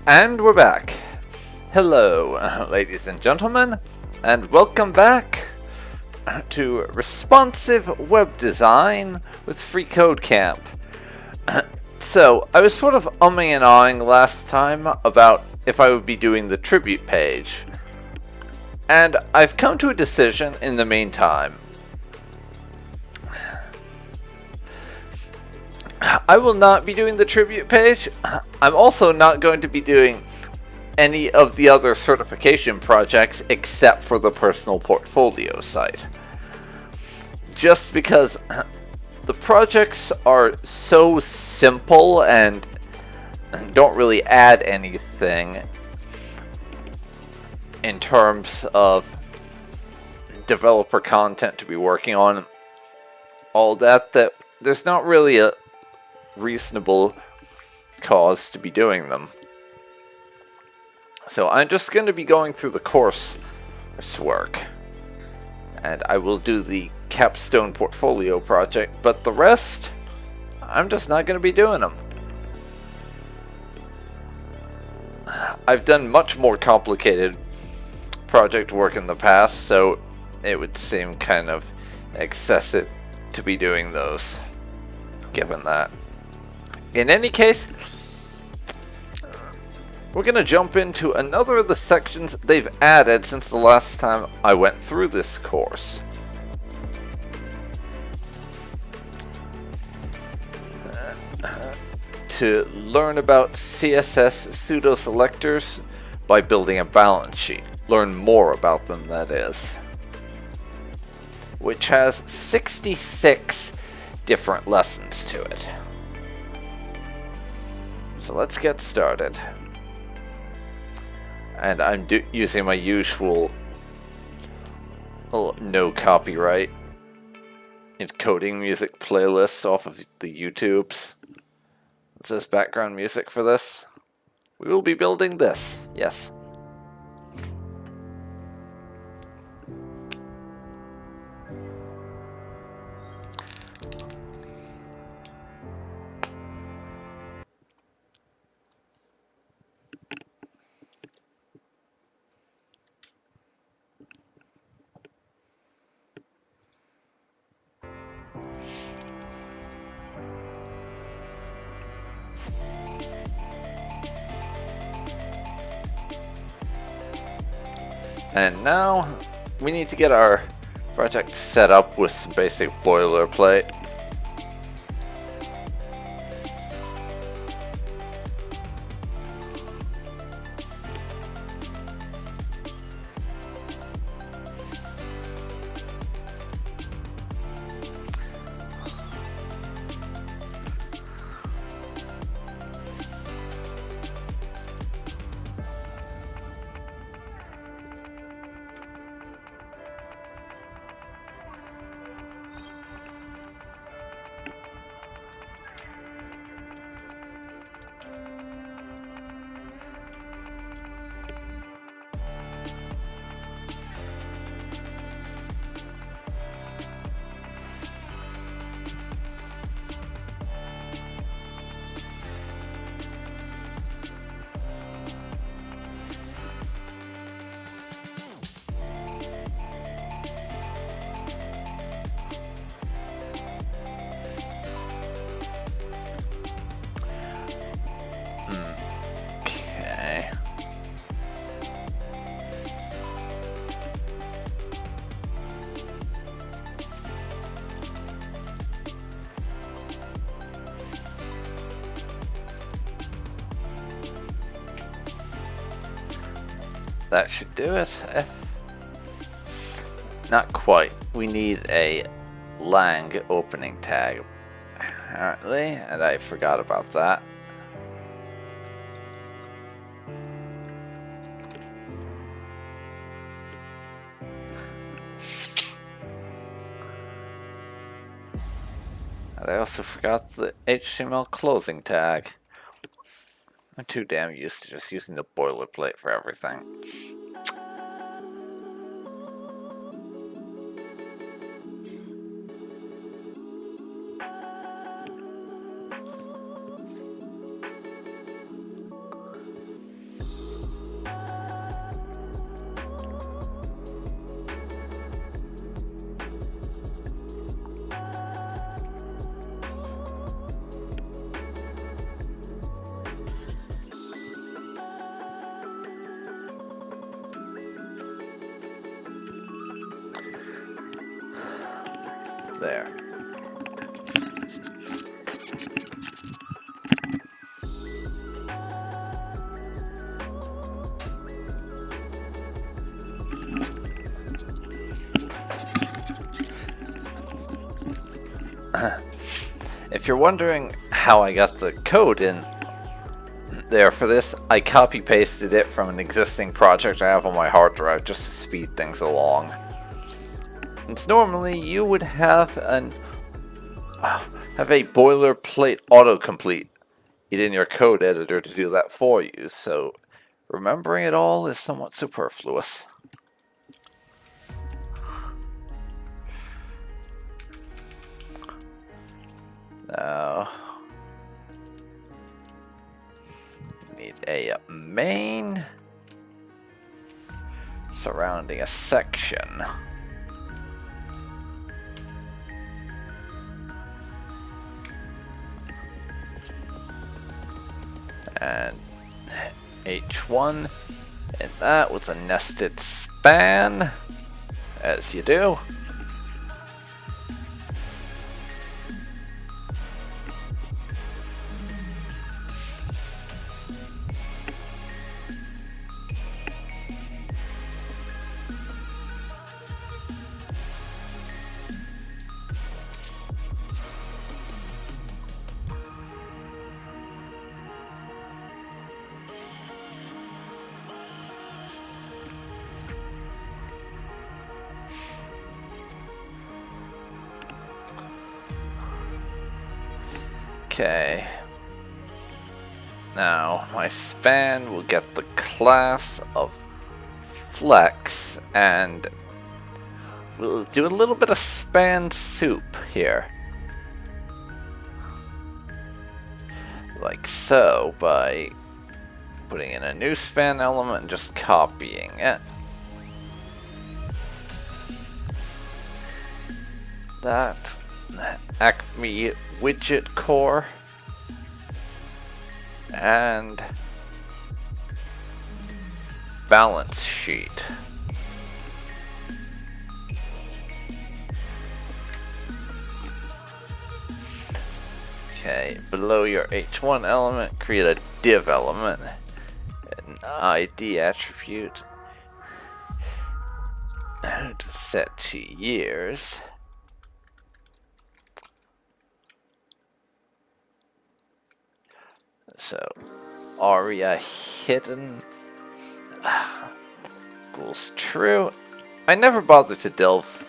And we're back. Hello, ladies and gentlemen, and welcome back to Responsive Web Design with FreeCodeCamp. So, I was sort of umming and ahhing last time about if I would be doing the tribute page. And I've come to a decision in the meantime. I will not be doing the tribute page. I'm also not going to be doing any of the other certification projects except for the personal portfolio site. Just because the projects are so simple and don't really add anything in terms of developer content to be working on, all that there's not really a reasonable cause to be doing them. So I'm just going to be going through the coursework, and I will do the capstone portfolio project, but the rest, I'm just not going to be doing them. I've done much more complicated project work in the past, so it would seem kind of excessive to be doing those, given that. In any case, we're going to jump into another of the sections they've added since the last time I went through this course. To learn about CSS pseudo-selectors by building a balance sheet. Learn more about them, that is. Which has 66 different lessons to it. So let's get started. And I'm using my usual no copyright encoding music playlist off of the YouTubes. It says background music for this. We will be building this, yes. And now we need to get our project set up with some basic boilerplate. Okay. That should do it. Not quite. We need a lang opening tag, apparently, and I forgot about that. And I also forgot the HTML closing tag. I'm too damn used to just using the boilerplate for everything. If you're wondering how I got the code in there for this, I copy pasted it from an existing project I have on my hard drive just to speed things along. It's normally you would have a boilerplate autocomplete in your code editor to do that for you, so remembering it all is somewhat superfluous. Now, we need a main surrounding a section. And H1, and that was a nested span, as you do. Okay. Now, my span will get the class of flex, and we'll do a little bit of span soup here. Like so, by putting in a new span element and just copying it. That Acme widget core and balance sheet. Okay, below your H1 element, create a div element, an ID attribute to set to years. So, aria hidden equals true. I never bothered to delve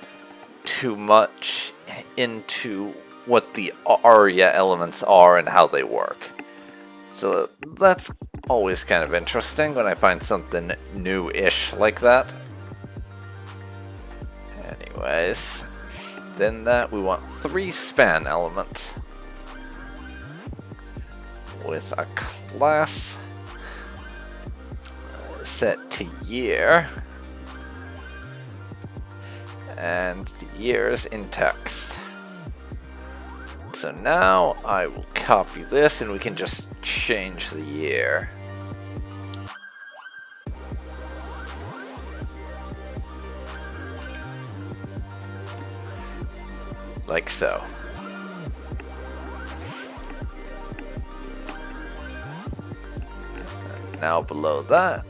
too much into what the aria elements are and how they work. So that's always kind of interesting when I find something new-ish like that. Anyways, then that we want 3 span elements with a class set to year and the years in text. So now I will copy this and we can just change the year. Like so. Now below that,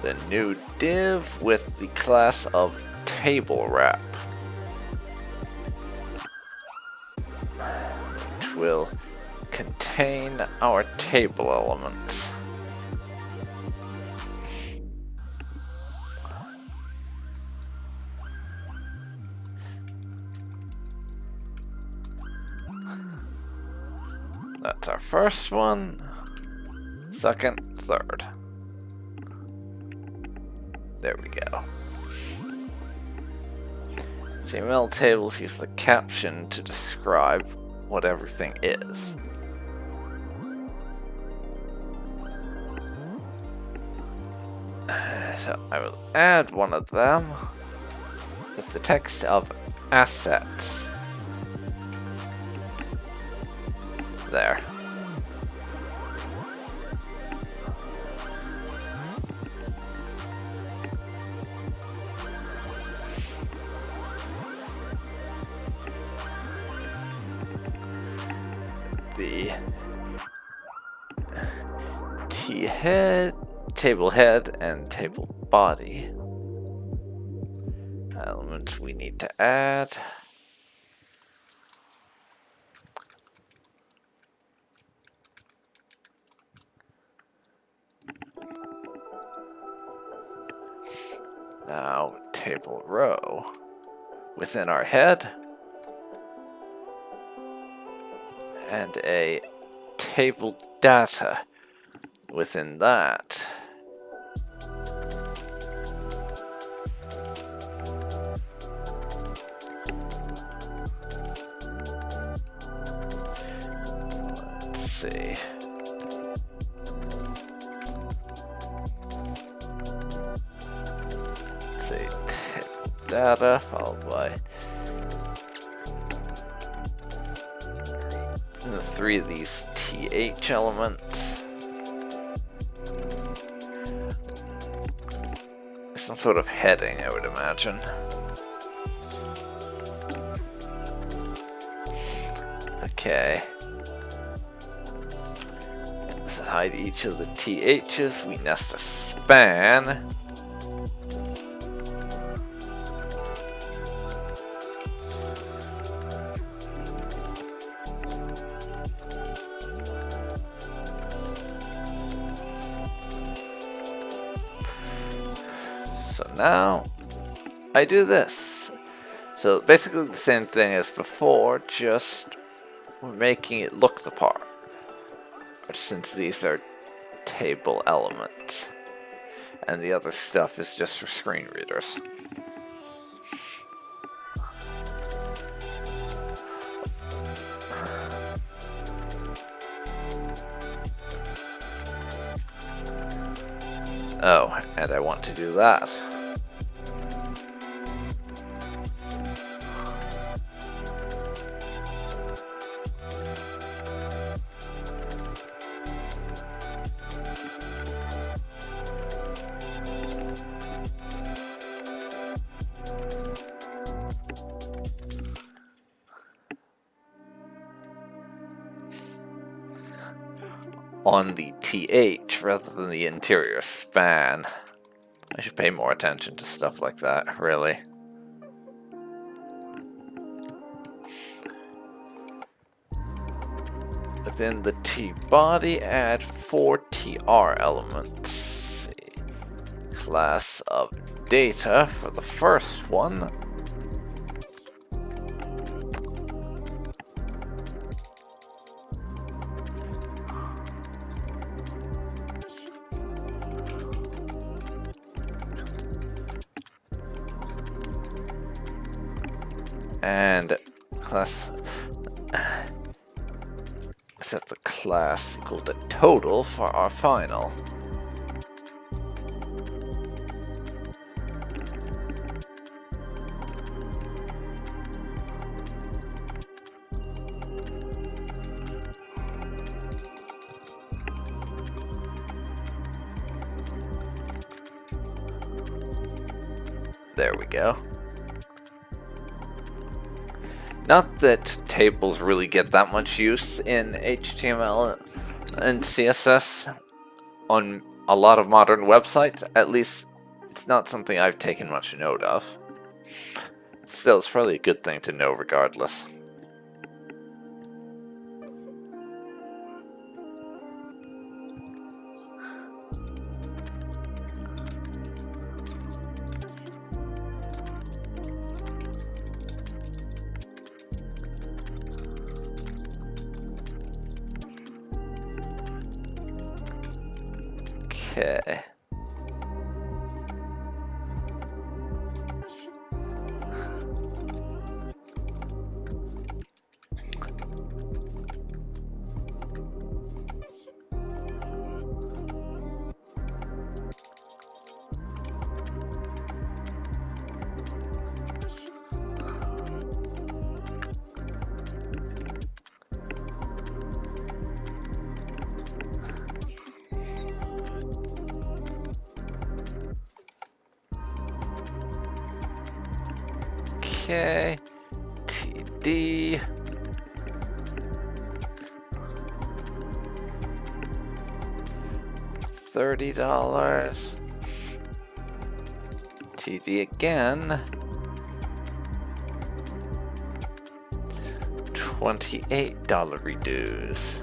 the new div with the class of table wrap, which will contain our table elements. That's our first one. Second, third. There we go. HTML tables use the caption to describe what everything is. So I will add one of them with the text of assets. There. The T head, table head, and table body elements we need to add. table row within our head, and a table data within that. Let's see. Let's see, table data followed by the 3 of these TH elements. Some sort of heading, I would imagine. Okay. Let's hide each of the THs. We nest a span. So now I do this. So basically the same thing as before, just we're making it look the part. But since these are table elements, and the other stuff is just for screen readers. Oh, and I want to do that. On the TH rather than the interior span. I should pay more attention to stuff like that, really. Within the T body, add 4 TR elements. Class of data for the first one. And class set the class equal to total for our final. There we go. Not that tables really get that much use in HTML and CSS on a lot of modern websites. At least, it's not something I've taken much note of. Still, it's probably a good thing to know regardless. Okay. Okay, TD. $30. TD again. $28 reduce.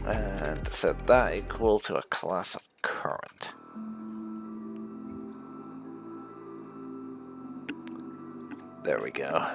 And set that equal to a class of current. There we go.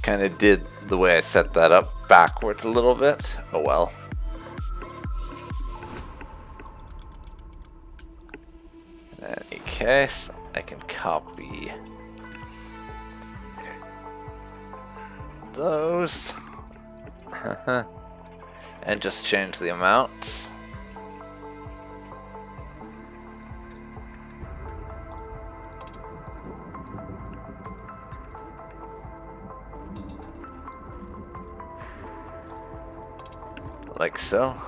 Kind of did the way I set that up backwards a little bit. Oh well. In any case, I can copy those and just change the amounts. Like so.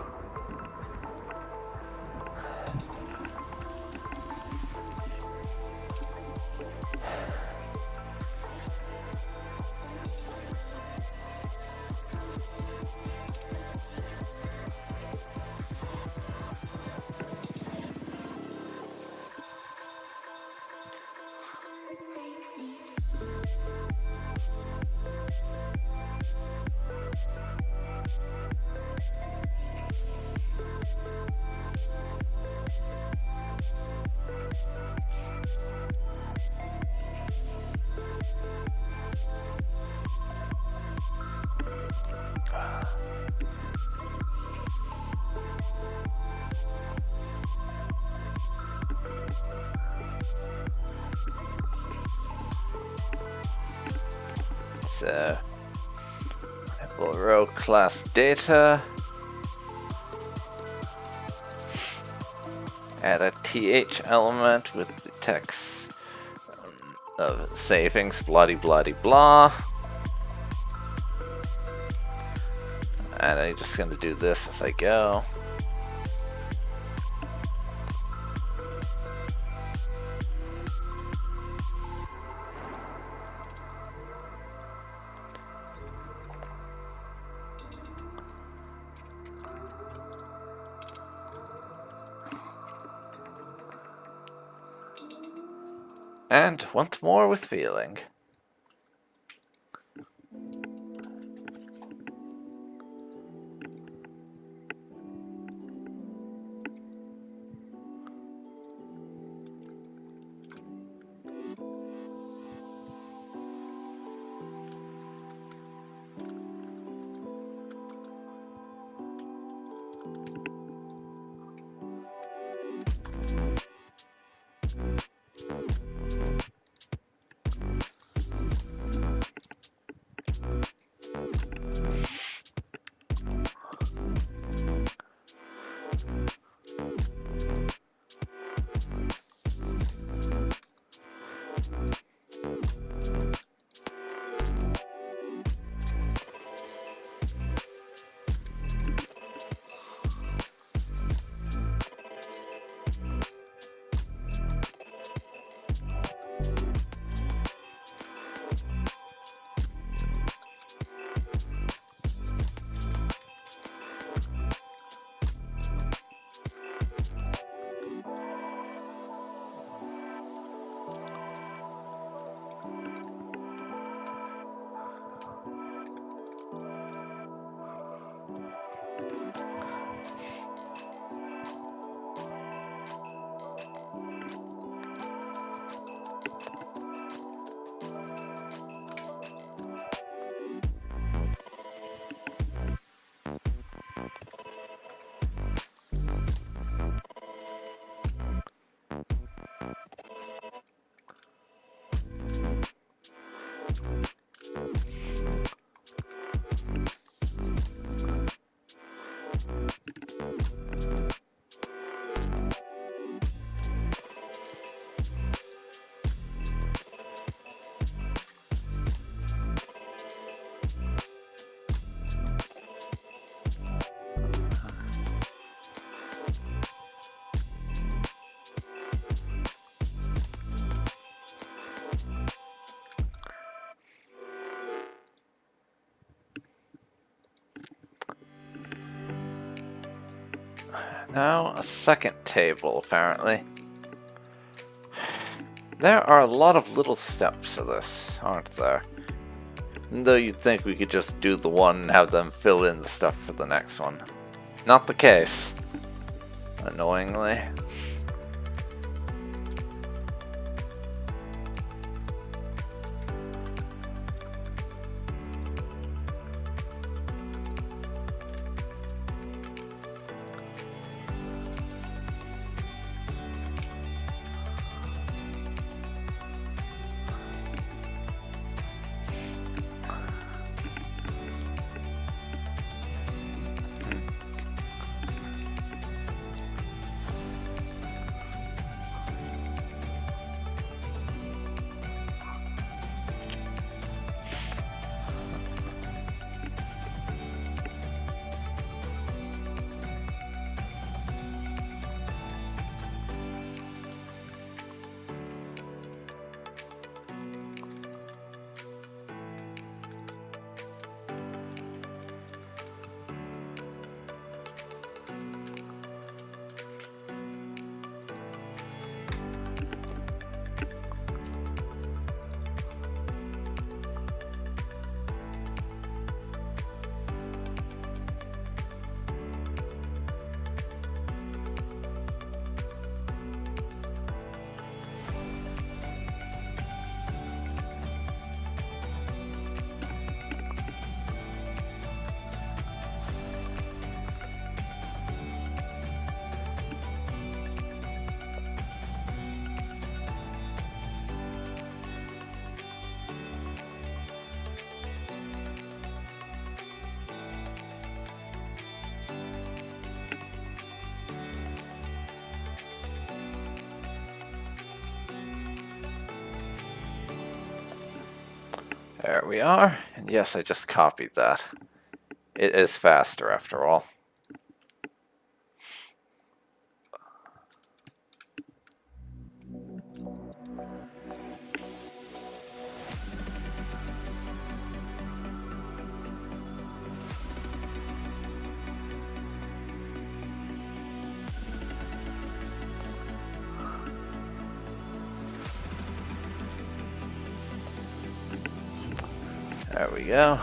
So, we'll row class data, add a th element with the text of savings, bloody bloody blah, and I'm just going to do this as I go. And once more with feeling. Now a second table, apparently. There are a lot of little steps to this, aren't there? Though you'd think we could just do the one and have them fill in the stuff for the next one. Not the case. Annoyingly. There we are. And yes, I just copied that. It is faster after all. There we go.